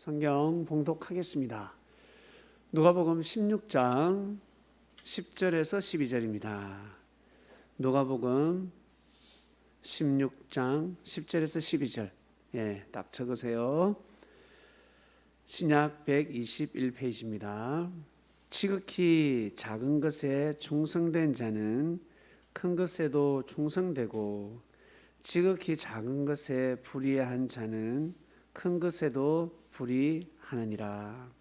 성경 봉독하겠습니다. 누가복음 16장 10절에서 12절입니다. 누가복음 16장 10절에서 12절. 딱 적으세요. 신약 121페이지입니다. 지극히 작은 것에 충성된 자는 큰 것에도 충성되고 지극히 작은 것에 불의한 자는 큰 것에도 불의하느니라.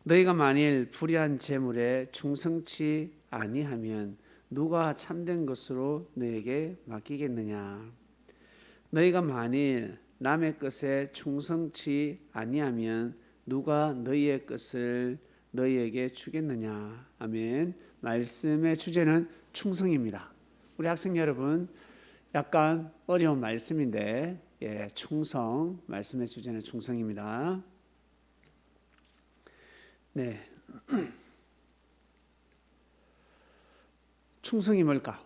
너희가 만일 불의한 재물에 충성치 아니하면 누가 참된 것으로 너에게 맡기겠느냐. 너희가 만일 남의 것에 충성치 아니하면 누가 너희의 것을 너희에게 주겠느냐. 아멘. 말씀의 주제는 충성입니다. 우리 학생 여러분, 약간 어려운 말씀인데 충성, 말씀의 주제는 충성입니다. 네. 충성이 뭘까?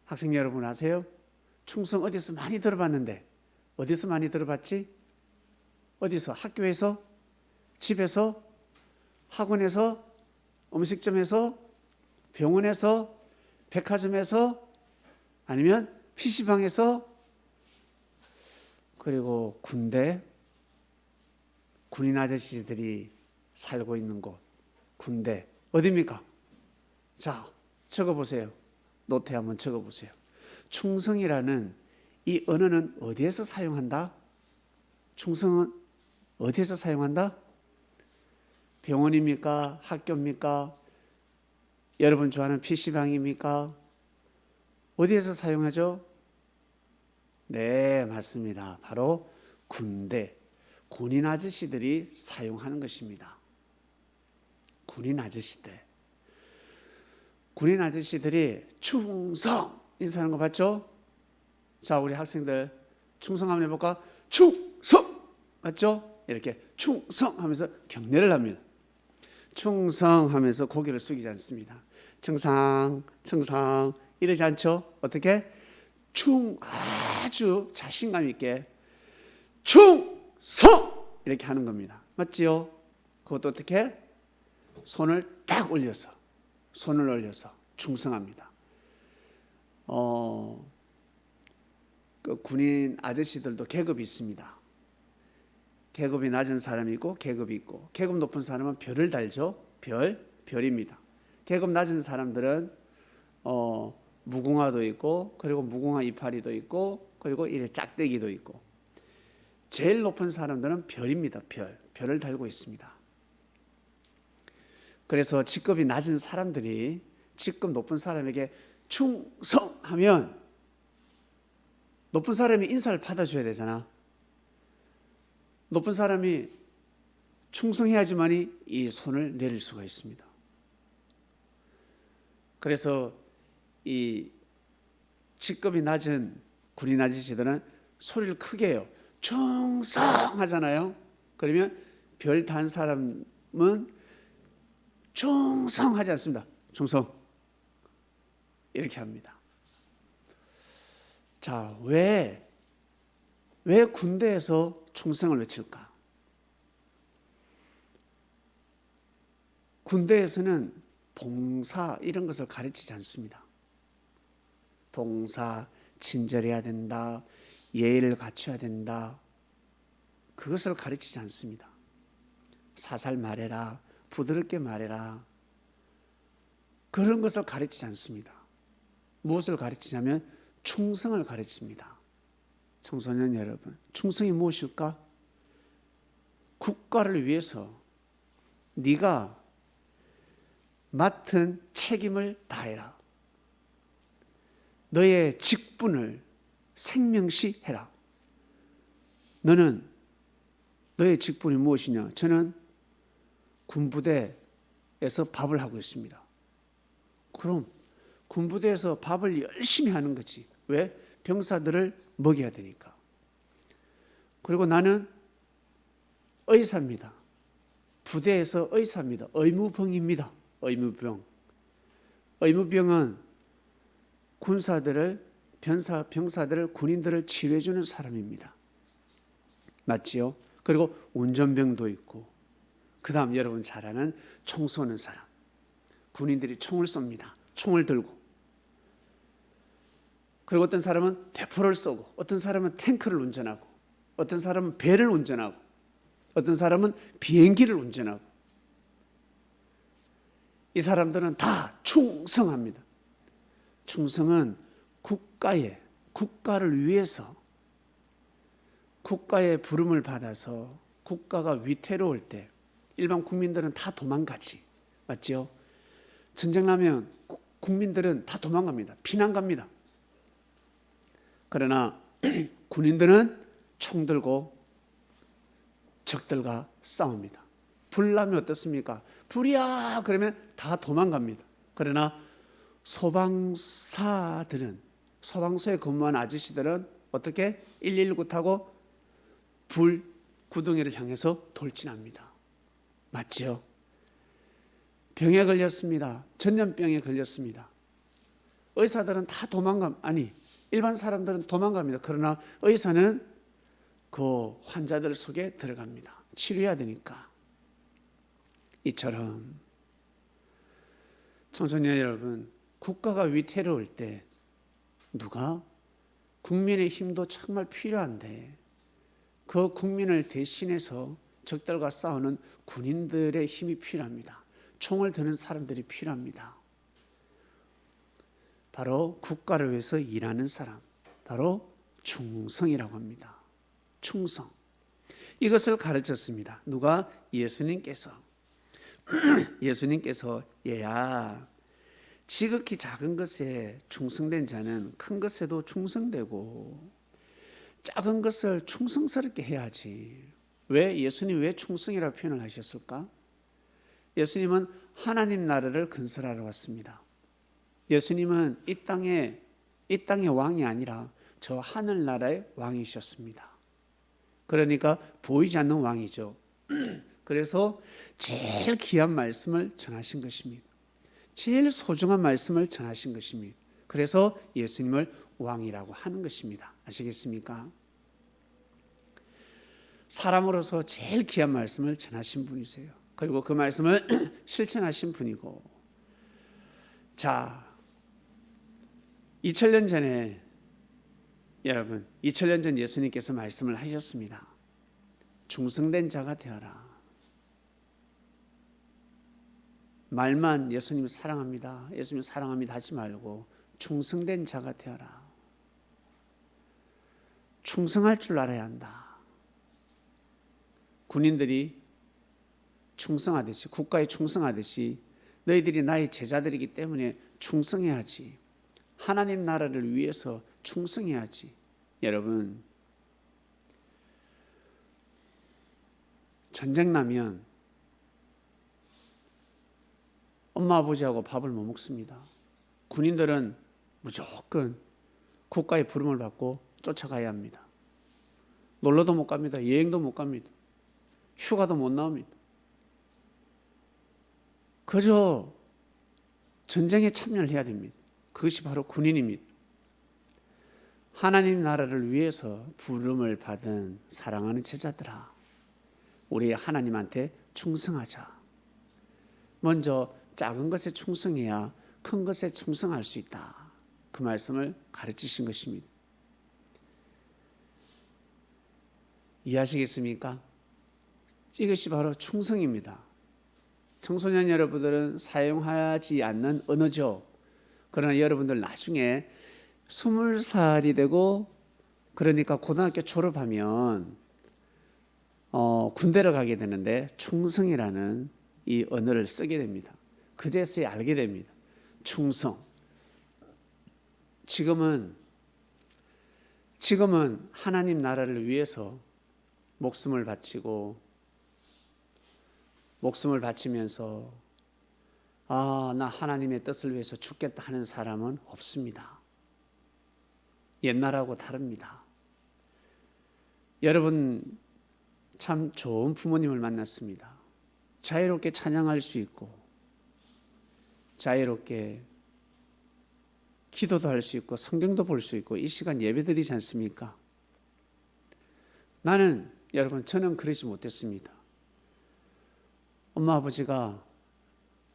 학생 여러분 아세요? 충성 어디서 많이 들어봤는데, 어디서 많이 들어봤지? 어디서? 학교에서? 집에서? 학원에서? 음식점에서? 병원에서? 백화점에서? 아니면 PC방에서? 그리고 군대? 군인 아저씨들이 살고 있는 곳, 군대. 어디입니까? 자, 적어보세요. 노트에 한번 적어보세요. 충성이라는 이 언어는 어디에서 사용한다? 충성은 어디에서 사용한다? 병원입니까? 학교입니까? 여러분 좋아하는 PC방입니까? 어디에서 사용하죠? 네, 맞습니다. 바로 군대, 군인 아저씨들이 사용하는 것입니다. 군인 아저씨들. 군인 아저씨들이 충성 인사하는 거 봤죠? 자, 우리 학생들 충성 한번 해볼까? 충성! 맞죠? 이렇게 충성하면서 경례를 합니다. 충성하면서 고개를 숙이지 않습니다. 청상, 청상 이러지 않죠? 어떻게? 아주 자신감 있게 충성! 이렇게 하는 겁니다. 맞지요? 그것도 어떻게? 손을 딱 올려서, 손을 올려서 충성합니다. 그 군인 아저씨들도 계급이 있습니다. 계급이 낮은 사람이 있고 계급이 있고, 계급 높은 사람은 별을 달죠. 별입니다. 계급 낮은 사람들은 무궁화도 있고, 그리고 무궁화 이파리도 있고, 그리고 이래 짝대기도 있고, 제일 높은 사람들은 별입니다. 별을 달고 있습니다. 그래서 직급이 낮은 사람들이 직급 높은 사람에게 충성하면 높은 사람이 인사를 받아줘야 되잖아. 높은 사람이 충성해야지만이 이 손을 내릴 수가 있습니다. 그래서 이 직급이 낮은 군인 아저씨들은 소리를 크게 해요. 충성하잖아요. 그러면 별 단 사람은 충성하지 않습니다. 충성 이렇게 합니다. 자, 왜 군대에서 충성을 외칠까? 군대에서는 봉사 이런 것을 가르치지 않습니다. 봉사, 친절해야 된다, 예의를 갖춰야 된다, 그것을 가르치지 않습니다. 사살 말해라, 부드럽게 말해라, 그런 것을 가르치지 않습니다. 무엇을 가르치냐면 충성을 가르칩니다. 청소년 여러분, 충성이 무엇일까? 국가를 위해서 네가 맡은 책임을 다해라. 너의 직분을 생명시 해라. 너는 너의 직분이 무엇이냐? 저는 군부대에서 밥을 하고 있습니다. 그럼 군부대에서 밥을 열심히 하는 거지. 왜? 병사들을 먹여야 되니까. 그리고 나는 의사입니다. 부대에서 의사입니다. 의무병입니다. 의무병은 군사들을 병사들을 군인들을 치료해 주는 사람입니다. 맞지요? 그리고 운전병도 있고, 그 다음 여러분 잘 아는 총 쏘는 사람. 군인들이 총을 쏩니다. 총을 들고. 그리고 어떤 사람은 대포를 쏘고, 어떤 사람은 탱크를 운전하고, 어떤 사람은 배를 운전하고, 어떤 사람은 비행기를 운전하고. 이 사람들은 다 충성합니다. 충성은 국가를 위해서, 국가의 부름을 받아서 국가가 위태로울 때 일반 국민들은 다 도망가지. 맞죠? 전쟁 나면 국민들은 다 도망갑니다. 피난 갑니다. 그러나 군인들은 총 들고 적들과 싸웁니다. 불 나면 어떻습니까? 불이야! 그러면 다 도망갑니다. 그러나 소방사들은, 소방서에 근무한 아저씨들은 어떻게 119 타고 불 구덩이를 향해서 돌진합니다. 맞지요? 병에 걸렸습니다. 전염병에 걸렸습니다. 의사들은 다 일반 사람들은 도망갑니다. 그러나 의사는 그 환자들 속에 들어갑니다. 치료해야 되니까. 이처럼 청소년 여러분, 국가가 위태로울 때 누가 국민의 힘도 정말 필요한데 그 국민을 대신해서 적들과 싸우는 군인들의 힘이 필요합니다. 총을 드는 사람들이 필요합니다. 바로 국가를 위해서 일하는 사람, 바로 충성이라고 합니다. 충성. 이것을 가르쳤습니다. 누가? 예수님께서. 예수님께서 얘야, 지극히 작은 것에 충성된 자는 큰 것에도 충성되고 작은 것을 충성스럽게 해야지. 예수님 왜 충성이라고 표현을 하셨을까? 예수님은 하나님 나라를 건설하러 왔습니다. 예수님은 이 땅의 왕이 아니라 저 하늘나라의 왕이셨습니다. 그러니까 보이지 않는 왕이죠. 그래서 제일 귀한 말씀을 전하신 것입니다. 제일 소중한 말씀을 전하신 것입니다. 그래서 예수님을 왕이라고 하는 것입니다. 아시겠습니까? 사람으로서 제일 귀한 말씀을 전하신 분이세요. 그리고 그 말씀을 실천하신 분이고, 자, 2000년 전에 여러분, 2000년 전 예수님께서 말씀을 하셨습니다. 충성된 자가 되어라. 말만 예수님 사랑합니다, 예수님 사랑합니다 하지 말고 충성된 자가 되어라. 충성할 줄 알아야 한다. 군인들이 충성하듯이, 국가에 충성하듯이 너희들이 나의 제자들이기 때문에 충성해야지. 하나님 나라를 위해서 충성해야지. 여러분, 전쟁 나면 엄마 아버지하고 밥을 못 먹습니다. 군인들은 무조건 국가의 부름을 받고 쫓아가야 합니다. 놀러도 못 갑니다. 여행도 못 갑니다. 휴가도 못 나옵니다. 그저 전쟁에 참여를 해야 됩니다. 그것이 바로 군인입니다. 하나님 나라를 위해서 부름을 받은 사랑하는 제자들아, 우리 하나님한테 충성하자. 먼저 작은 것에 충성해야 큰 것에 충성할 수 있다. 그 말씀을 가르치신 것입니다. 이해하시겠습니까? 이것이 바로 충성입니다. 청소년 여러분들은 사용하지 않는 언어죠. 그러나 여러분들 나중에 20살이 되고, 그러니까 고등학교 졸업하면 군대를 가게 되는데 충성이라는 이 언어를 쓰게 됩니다. 그제서야 알게 됩니다. 충성. 지금은 하나님 나라를 위해서 목숨을 바치면서 나 하나님의 뜻을 위해서 죽겠다 하는 사람은 없습니다. 옛날하고 다릅니다. 여러분 참 좋은 부모님을 만났습니다. 자유롭게 찬양할 수 있고, 자유롭게 기도도 할 수 있고, 성경도 볼 수 있고, 이 시간 예배드리지 않습니까? 나는 여러분, 저는 그러지 못했습니다. 엄마 아버지가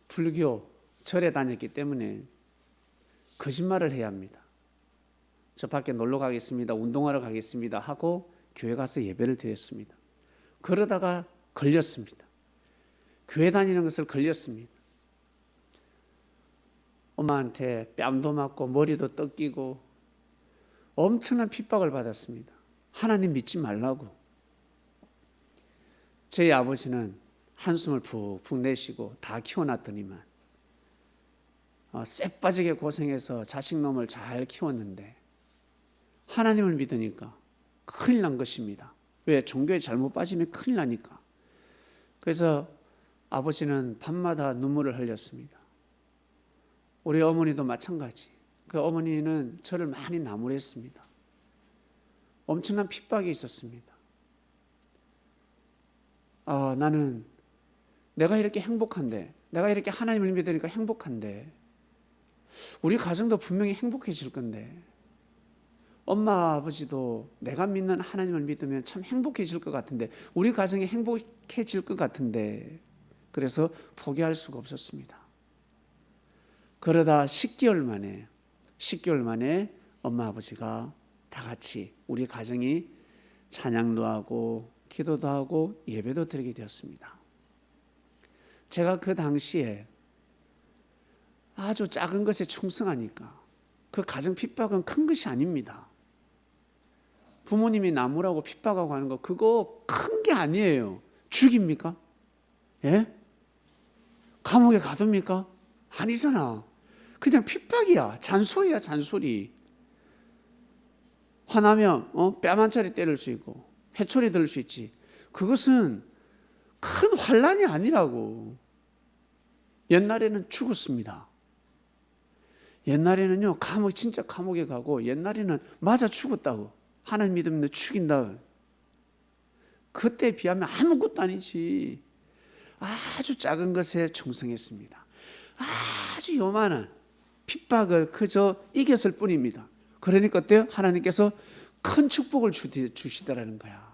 불교 절에 다녔기 때문에 거짓말을 해야 합니다. 저 밖에 놀러 가겠습니다, 운동하러 가겠습니다 하고 교회 가서 예배를 드렸습니다. 그러다가 걸렸습니다. 교회 다니는 것을 걸렸습니다. 엄마한테 뺨도 맞고 머리도 뜯기고 엄청난 핍박을 받았습니다. 하나님 믿지 말라고. 저희 아버지는 한숨을 푹푹 내쉬고 다 키워놨더니만 쎄빠지게 고생해서 자식놈을 잘 키웠는데 하나님을 믿으니까 큰일 난 것입니다. 왜? 종교에 잘못 빠지면 큰일 나니까. 그래서 아버지는 밤마다 눈물을 흘렸습니다. 우리 어머니도 마찬가지. 그 어머니는 저를 많이 나무랬습니다. 엄청난 핍박이 있었습니다. 나는 내가 이렇게 행복한데, 내가 이렇게 하나님을 믿으니까 행복한데, 우리 가정도 분명히 행복해질 건데, 엄마 아버지도 내가 믿는 하나님을 믿으면 참 행복해질 것 같은데, 우리 가정이 행복해질 것 같은데, 그래서 포기할 수가 없었습니다. 그러다 10개월 만에 엄마 아버지가 다 같이 우리 가정이 찬양도 하고 기도도 하고 예배도 드리게 되었습니다. 제가 그 당시에 아주 작은 것에 충성하니까 그 가정 핍박은 큰 것이 아닙니다. 부모님이 나무라고 핍박하고 하는 거 그거 큰 게 아니에요. 죽입니까? 예? 감옥에 가둡니까? 아니잖아. 그냥 핍박이야. 잔소리야, 잔소리. 화나면 뺨 한 차례 때릴 수 있고 회초리 들 수 있지. 그것은 큰 환난이 아니라고. 옛날에는 죽었습니다. 옛날에는요, 진짜 감옥에 가고 옛날에는 맞아 죽었다고. 하나님 믿으면 죽인다. 그때에 비하면 아무것도 아니지. 아주 작은 것에 충성했습니다. 아주 요만한 핍박을 그저 이겼을 뿐입니다. 그러니까 어때요? 하나님께서 큰 축복을 주시더라는 거야.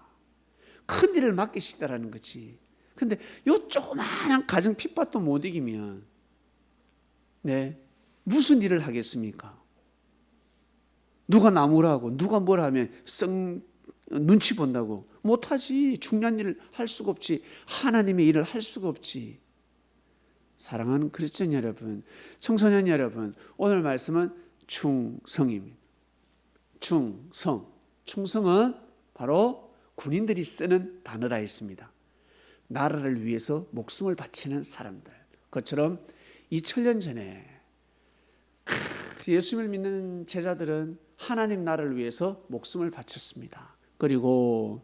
큰 일을 맡기시더라는 거지. 근데 요 조그마한 가정 핍박도 못 이기면 무슨 일을 하겠습니까? 누가 나무라고 누가 뭘 하면 눈치 본다고 못하지. 중요한 일을 할 수가 없지. 하나님의 일을 할 수가 없지. 사랑하는 그리스도인 여러분, 청소년 여러분, 오늘 말씀은 충성입니다. 충성은 바로 군인들이 쓰는 단어라 했습니다. 나라를 위해서 목숨을 바치는 사람들. 그것처럼 2000년 전에 예수님을 믿는 제자들은 하나님 나라를 위해서 목숨을 바쳤습니다. 그리고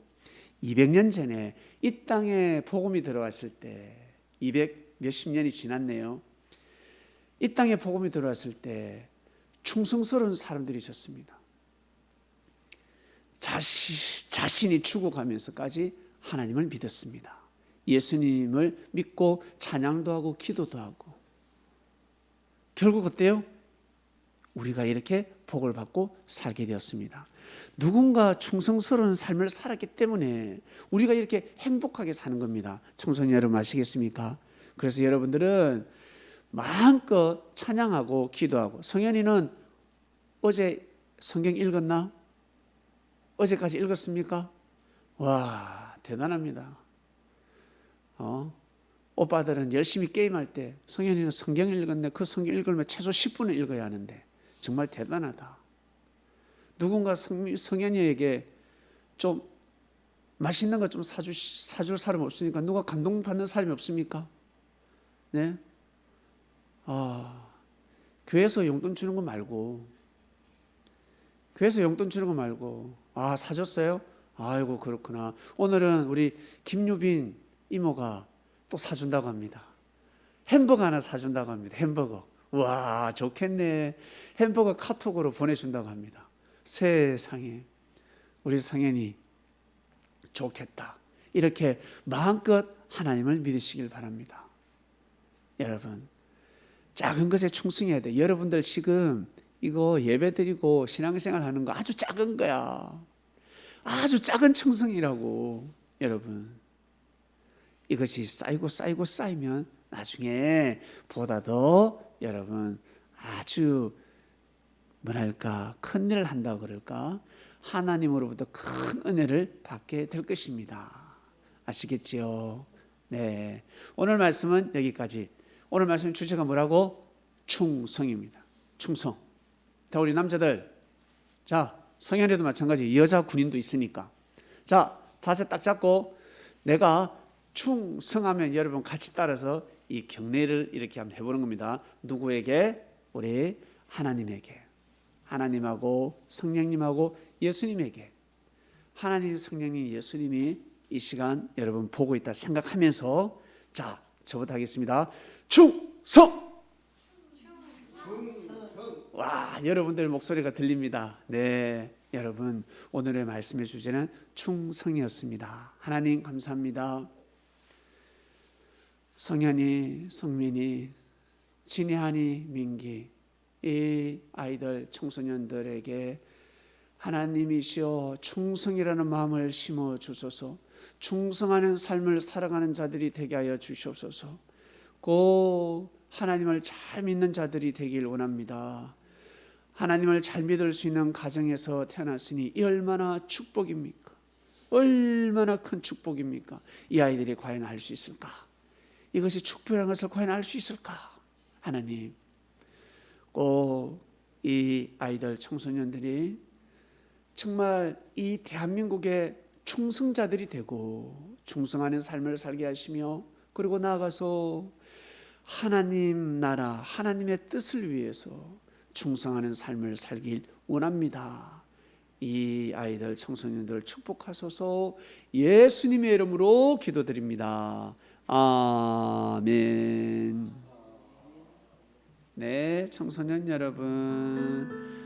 200년 전에 이 땅에 복음이 들어왔을 때 200 몇십 년이 지났네요. 이 땅에 복음이 들어왔을 때 충성스러운 사람들이 있었습니다. 자신이 죽어가면서까지 하나님을 믿었습니다. 예수님을 믿고 찬양도 하고 기도도 하고. 결국 어때요? 우리가 이렇게 복을 받고 살게 되었습니다. 누군가 충성스러운 삶을 살았기 때문에 우리가 이렇게 행복하게 사는 겁니다. 청소년 여러분 아시겠습니까? 그래서 여러분들은 마음껏 찬양하고 기도하고. 성현이는 어제 성경 읽었나? 어제까지 읽었습니까? 와, 대단합니다. 오빠들은 열심히 게임할 때 성현이는 성경을 읽었네. 그 성경 읽으면 최소 10분을 읽어야 하는데 정말 대단하다. 누군가 성현이에게 좀 맛있는 거 좀 사줄 사람 없습니까? 누가 감동받는 사람이 없습니까? 네? 교회에서 용돈 주는 거 말고, 사줬어요? 아이고, 그렇구나. 오늘은 우리 김유빈 이모가 또 사준다고 합니다. 햄버거 하나 사준다고 합니다. 햄버거. 와, 좋겠네. 햄버거 카톡으로 보내준다고 합니다. 세상에, 우리 성현이 좋겠다. 이렇게 마음껏 하나님을 믿으시길 바랍니다. 여러분, 작은 것에 충성해야 돼. 여러분들 지금 이거 예배드리고 신앙생활 하는 거 아주 작은 거야. 아주 작은 충성이라고. 여러분 이것이 쌓이고 쌓이면 나중에 보다 더 여러분 아주 뭐랄까 큰 일을 한다 그럴까 하나님으로부터 큰 은혜를 받게 될 것입니다. 아시겠지요? 네. 오늘 말씀은 여기까지. 오늘 말씀 주제가 뭐라고? 충성입니다. 충성. 자, 우리 남자들. 자, 성현에도 마찬가지. 여자 군인도 있으니까. 자, 자세 딱 잡고 내가 충성하면 여러분 같이 따라서 이 경례를 이렇게 한번 해보는 겁니다. 누구에게? 우리 하나님에게. 하나님하고 성령님하고 예수님에게. 하나님, 성령님, 예수님이 이 시간 여러분 보고 있다 생각하면서 자, 저부터 하겠습니다. 충성! 와, 여러분들 목소리가 들립니다. 네, 여러분 오늘의 말씀의 주제는 충성이었습니다. 하나님 감사합니다. 성현이, 성민이, 진희한이, 민기 이 아이들 청소년들에게 하나님이시여 충성이라는 마음을 심어 주소서. 충성하는 삶을 살아가는 자들이 되게 하여 주시옵소서. 꼭 하나님을 잘 믿는 자들이 되길 원합니다. 하나님을 잘 믿을 수 있는 가정에서 태어났으니 이 얼마나 축복입니까? 얼마나 큰 축복입니까? 이 아이들이 과연 알 수 있을까? 이것이 축복이라는 것을 과연 알 수 있을까? 하나님 꼭 이 아이들 청소년들이 정말 이 대한민국의 충성자들이 되고 충성하는 삶을 살게 하시며 그리고 나아가서 하나님 나라 하나님의 뜻을 위해서 충성하는 삶을 살길 원합니다. 이 아이들 청소년들을 축복하소서. 예수님의 이름으로 기도드립니다. 아멘. 네, 청소년 여러분